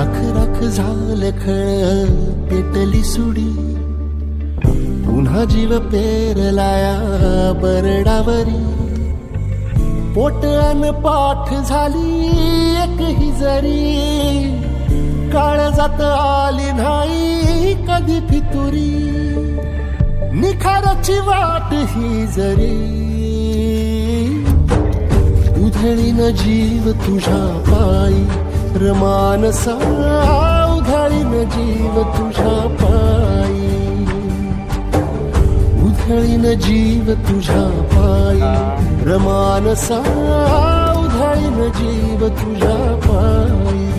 राख राख झालं खळ पेटली सुडी, पुन्हा जीव पेरलाया बरडावरी. पोट अन पाठ झाली एक ही जरी, काळजात आली नाही कधी फितुरी. निखाराची वाट ही जरी, उधळीन जीव तुझ्या पायी रमानसा. उधळीन जीव तुझ्या पायी, उधळीन जीव तुझ्या पायी रमानसा. उधळीन जीव तुझ्या पायी.